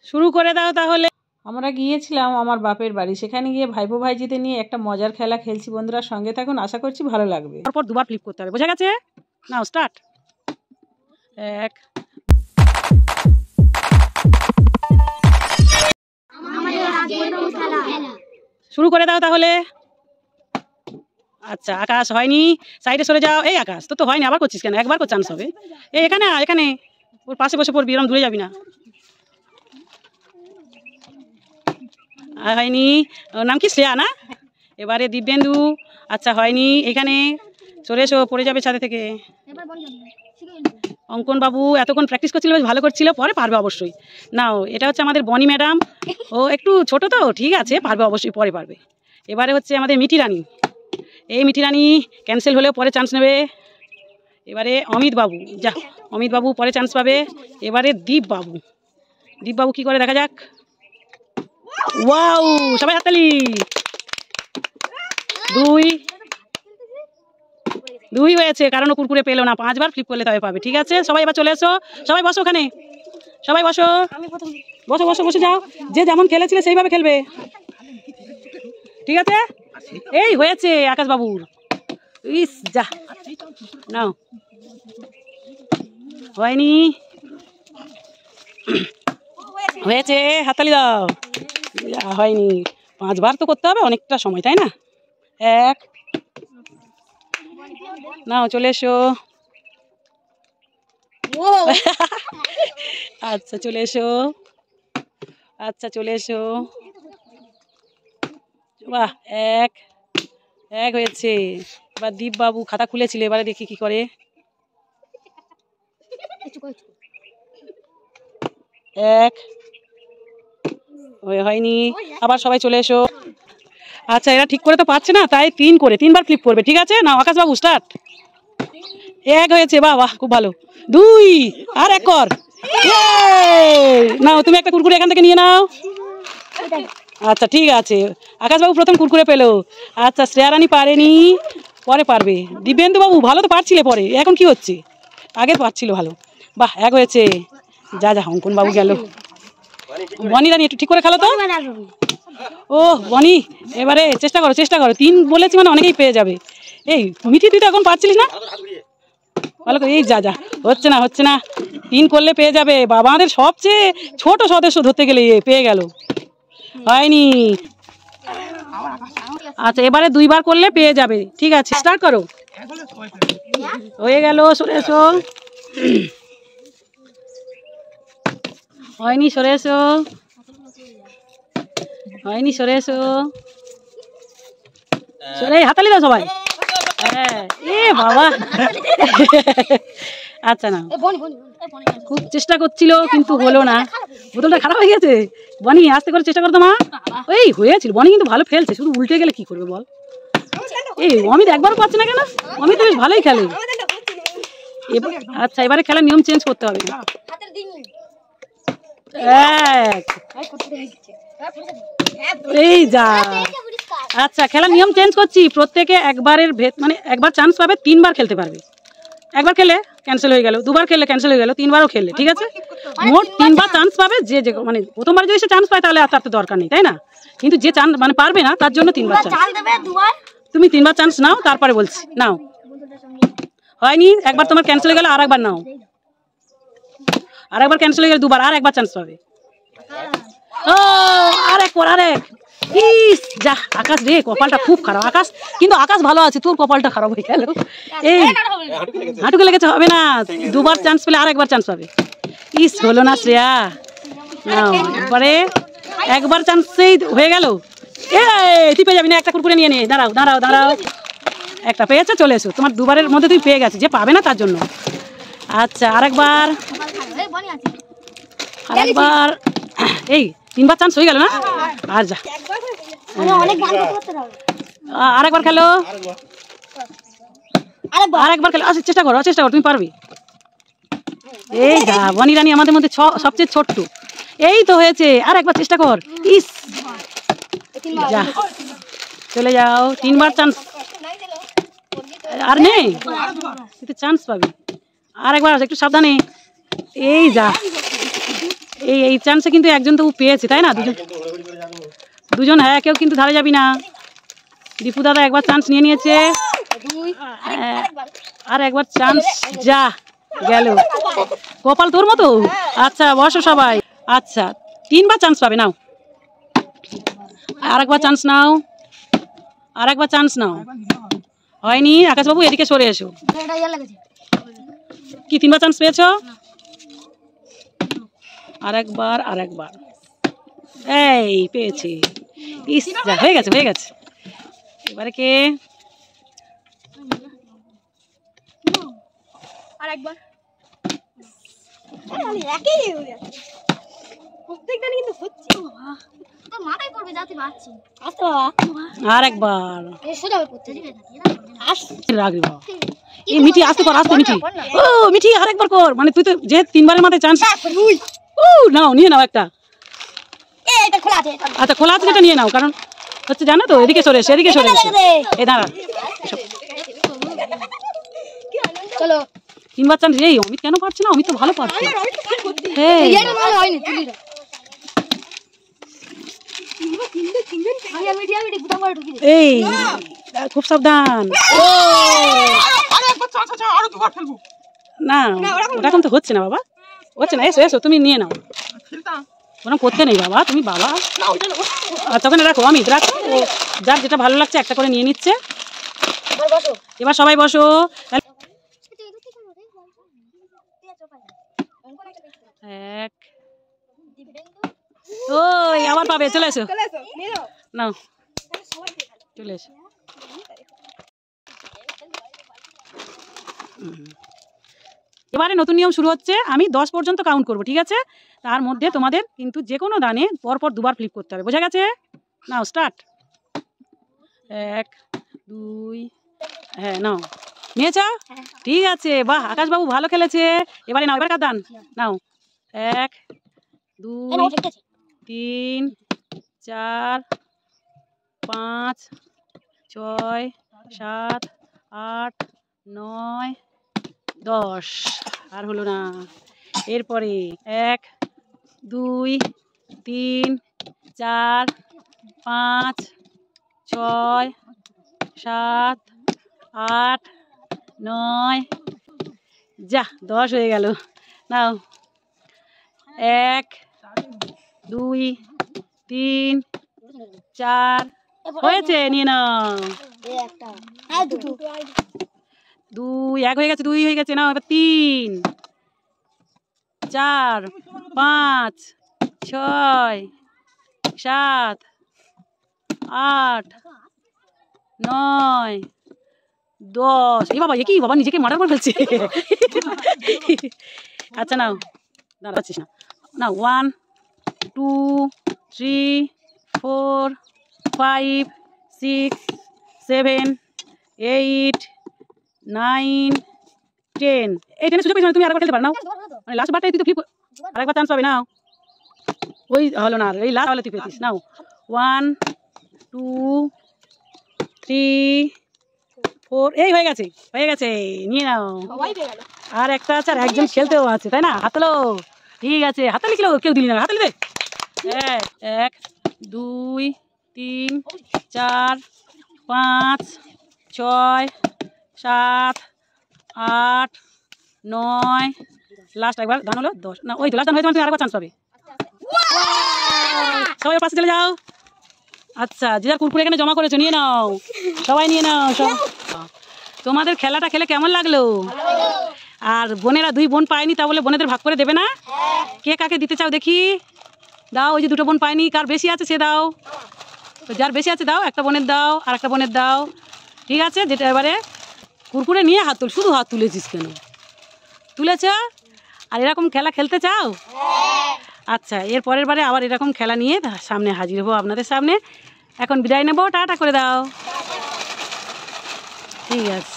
শুরু করে দাও তাহলে। আমরা গিয়েছিলাম আমার বাপের বাড়ি, সেখানে গিয়ে ভাইপো ভাইজিতে নিয়ে একটা মজার খেলা খেলছি। বন্ধুরা সঙ্গে থাকুন, আশা করছি ভালো লাগবে। তারপর দুবার ফ্লিপ করতে হবে, বোঝা গেছে? নাও স্টার্ট। এক, শুরু করে দাও তাহলে। আচ্ছা আকাশ হয়নি, সাইডে সরে যাও। এই আকাশ তো হয়নি, আবার করছিস কেন? একবার করে চান্স হবে। এই এখানে এখানে ওর পাশে বসে পড়বি, এরকম দূরে যাবি না। হয়নি, ওর নাম কি? শ্রেয়া না? এবারে দিব্যেন্দু। আচ্ছা হয়নি, এখানে চলে এসো, পড়ে যাবে ছাদে থেকে। অঙ্কন বাবু এতক্ষণ প্র্যাকটিস করছিল, বেশ ভালো করছিল, পরে পারবে অবশ্যই। নাও, এটা হচ্ছে আমাদের বনি ম্যাডাম, ও একটু ছোট তো, ঠিক আছে পারবে অবশ্যই, পরে পারবে। এবারে হচ্ছে আমাদের মিঠি রানী, এই মিঠি রানী ক্যান্সেল হলেও পরে চান্স নেবে। এবারে অমিত বাবু, যা অমিত বাবু পরে চান্স পাবে। এবারে দীপ বাবু, দীপ বাবু কি করে দেখা যাক। ওয়াও, সবাই হাততালি। দুই দুই হয়েছে, কারণ ও কুরকুরে পেলো না, 5 বার ফ্লিপ করলে তবে পাবে। ঠিক আছে, সবাই এবার চলে এসো, সবাই বসো ওখানে, সবাই বসো বসো বসো বসে যাও, যে যেমন খেলেছিলে সেইভাবে খেলবে। ঠিক আছে, এই হয়েছে আকাশ বাবুর। ইস যা, নাও হয়নি, হয়েছে, হাততালি দাও। হয়নি, 5 বার তো করতে হবে, অনেকটা সময়, তাই না? এক, নাও চলে এসো। আচ্ছা চলে এসো, আচ্ছা চলে এসো। বাহ, এক এক হয়েছে। এবার দীপ বাবু খাতা খুলেছিল, এবারে দেখি কি করে। এক, হয়নি, আবার সবাই চলে এসো। আচ্ছা এরা ঠিক করে তো পারছে না, তাই 3 বার ফ্লিপ করবে। ঠিক আছে, নাও আকাশ বাবু স্টার্ট। এক হয়েছে, বাহ বাহ, খুব ভালো। 2, আর 1 কর। নাও তুমি একটা কুরকুরে এখান থেকে নিয়ে নাও। আচ্ছা ঠিক আছে, আকাশবাবু প্রথম কুরকুরে পেলো। আচ্ছা শ্রেয়া রানী পারেনি, পরে পারবে। দিব্যেন্দু বাবু ভালো তো পারছিলে, পরে এখন কি হচ্ছে? আগে পারছিল ভালো। বাহ, 1 হয়েছে। যা যা, অঙ্কন বাবু গেল। বনি রানী একটু ঠিক করে খেলো তো। ও বনি, এবারে চেষ্টা করো চেষ্টা করো, 3 বলেছি মানে অনেকেই পেয়ে যাবে। এই মিঠি, তুই তো এখন পারছিলিস না ভালো করে। এই যা যা, হচ্ছে না হচ্ছে না, 3 করলে পেয়ে যাবে। বাবা আমাদের সবচেয়ে ছোট সদস্য ধরতে গেলে পেয়ে গেল, হয়নি। আচ্ছা এবারে 2 বার করলে পেয়ে যাবে। ঠিক আছে, স্টার্ট করো। হয়ে গেল, সরে এসো। হয়নি, সরে এসো। হয়নি, সরে এসো। সরে, হাতালি দাও সবাই। হ্যাঁ, এ বাবা। আচ্ছা না, খুব চেষ্টা করছিল কিন্তু হলো না, বোতলটা খারাপ হয়ে গেছে। বনি আস্তে করে চেষ্টা করতো মা। এই হয়েছিল, বনি কিন্তু ভালো ফেলছে, শুধু উল্টে গেলে কি করবে বল। এই অমিত একবারও পাচ্ছে না কেন? অমিত বেশ ভালোই খেলে। আচ্ছা এবারে খেলার নিয়ম চেঞ্জ করতে হবে। এই যা, আচ্ছা খেলার নিয়ম চেঞ্জ করছি। প্রত্যেকে একবারের মানে একবার চান্স পাবে, 3 বার খেলতে পারবে। একবার খেলে ক্যান্সেল হয়ে গেল, 2 বার খেললে ক্যান্সেল হয়ে গেল, 3 বারও খেললে। ঠিক আছে, মোট 3 বার চান্স পাবে। যে মানে প্রথমবার যদি সে চান্স পায় তাহলে আর তার তো দরকার নেই, তাই না? কিন্তু যে চান্স মানে পারবে না তার জন্য 3 বার চান্স। তুমি 3 বার চান্স নাও, তারপরে বলছি নাও। হয়নি, একবার তোমার ক্যান্সেল হয়ে গেল, আর একবার নাও। আর একবার ক্যান্সেল হয়ে গেল, 2 বার, আর একবার চান্স পাবে। ও আরেক পর আরেক। ইস যা, আকাশ রে কপালটা খুব খারাপ। আকাশ কিন্তু আকাশ ভালো আছে, তোর কপালটা খারাপ হয়ে গেল। এই হাঁটুকে লেগেছে, হবে না। 2 বার চান্স পেলে আর একবার চান্স পাবে। ইস হলো না শ্রেয়া। নাও এবারে একবার চান্সেই হয়ে গেল। এই তুই পেয়ে যাবি না, একটা কুরকুরে নিয়ে নিয়ে। দাঁড়াও দাঁড়াও দাঁড়াও, একটা পেয়েছে, চলে এসো। তোমার 2 বারের মধ্যে তুই পেয়ে গেছিস, যে পাবে না তার জন্য। আচ্ছা আরেকবার, আরেকবার। এই 3 বার চান্স হয়ে গেল না, আর যা। আরেকবার খেলো, আরেকবার খেলো। আচ্ছা চেষ্টা করো চেষ্টা করো, তুমি পারবে। এই যা, বনি রানী আমাদের মধ্যে সবচেয়ে ছোট্ট। এই তো হয়েছে, আর একবার চেষ্টা কর। ইস যা, চলে যাও। 3 বার চান্স আর নেই, তুই তো চান্স পাবি। আর একবার, একটু সাবধানে। এই যা, এই চান্সে কিন্তু একজন তো পেয়েছে, তাই না? দুজন হ্যাঁ, কেউ কিন্তু ধারে যাবি না। দীপু দাদা একবার চান্স নিয়ে নিয়েছে, আর একবার চান্স যা গেল। কপাল তোর মতো। আচ্ছা বসো সবাই। আচ্ছা 3বার চান্স পাবে, নাও আরেকবার চান্স নাও, আরেকবার চান্স নাও। হয়নি, আকাশবাবু এদিকে সরে এসো। কি 3বার চান্স পেয়েছো? আরেকবার, আরেকবার, এই পেয়েছি। ইস যা, হয়ে গেছে হয়ে গেছে। এবারে কে? আরেকবার। আরেকবার। এই মিঠি আস্তে কর, আস্তে মিঠি। ও মিঠি আরেকবার কর, মানে তুই তো যে 3বারের মাথায় চান্স। নাও নিয়ে নাও একটা। আচ্ছা খোলা আছে যেটা নিয়ে নাও, কারণ হচ্ছে জানো তো, এদিকে সরে এসে, এদিকে সরে এসে। এই দাঁড়া, চলো 3বার চান্স। এই অমিত কেন পারছে না? অমিত তো ভালো পারছে। এই খুব সাবধান। না ওরকম তো হচ্ছে না বাবা, হচ্ছে না। এসো এসো, তুমি নিয়ে নাও। ওরকম করতে নেই বাবা, তুমি বাবা। আচ্ছা ওখানে রাখো, অমিত রাখো। ও যার যেটা ভালো লাগছে একটা করে নিয়ে নিচ্ছে। এবার সবাই বসো। এক, ওই আবার পাবে, চলে এসো। নাও চলে এসো। এবারে নতুন নিয়ম শুরু হচ্ছে। আমি 10 পর্যন্ত কাউন্ট করব, ঠিক আছে? তার মধ্যে তোমাদের কিন্তু যে কোনো দানে পরপর 2বার ফ্লিপ করতে হবে, বোঝা গেছে? নাও স্টার্ট। 1 2, হ্যাঁ নাও, নিয়েছ? ঠিক আছে, বাহ আকাশবাবু ভালো খেলেছে। এবারে নাও, এবার কার দান? নাও 1 2 3 4 5 6 7 8 9 10। আর হলো না। এরপরে 1 2 3 4 5 6 7 8 9, যা 10 হয়ে গেল। নাও 1 2 3 4, হয়েছে, নিয়ে নাও। 2 1 হয়ে গেছে, 2 হয়ে গেছে। নাও এবার 3 4 5 6 7 8 9 10। এই বাবা, এ কি বাবা, নিজেকে মার্ডার করে ফেলছে। আচ্ছা নাও, দাঁড়াচ্ছিস না। নাও 1 2 3 4 5 6 7 8 9 10। এই 10 সুযোগ পেয়েছো, তুমি আরেকবার খেলতে পারো। নাও, মানে লাস্ট বারটাই তুই তো ফ্লিপ, আরেকবার চান্স পাবে। নাও, ওই হলো না, এই লাস্ট হলে তুই পেয়েছিস। নাও 1 2 3 4, এই হয়ে গেছে হয়ে গেছে, নিয়ে নাও। আর একটা আছে, আর একজন খেলতেও আছে, তাই না? হাতলো, ঠিক আছে, হাতালি ছিল, কেউ দিলি না, হাতালি দে। 1 2 3 4 5 6 7 8 9, লাস্ট একবার ধান হলো 10। না ওই তো লাস্ট ধান হয়েছে, তুমি আরেকবার চান্স পাবে। সবাই পাশে চলে যাও। আচ্ছা, যে যার কুরকুরে এখানে জমা করেছো নিয়ে নাও, সবাই নিয়ে নাও সব। তোমাদের খেলাটা খেলে কেমন লাগলো? আর বোনেরা 2 বোন পায়নি, তা বলে বোনেদের ভাগ করে দেবে না? কে কাকে দিতে চাও দেখি? দাও, ওই যে 2টো বোন পায়নি, কার বেশি আছে সে দাও। তো যার বেশি আছে দাও, একটা বোনের দাও, আর একটা বোনের দাও, ঠিক আছে? যেটা এবারে কুরকুরে নিয়ে হাত তুল। শুধু হাত তুলেছিস কেন? তুলেছ? আর এরকম খেলা খেলতে চাও? আচ্ছা, এর পরের বারে আবার এরকম খেলা নিয়ে সামনে হাজির হবো আপনাদের সামনে। এখন বিদায় নেবো, টাটা করে দাও। ঠিক আছে।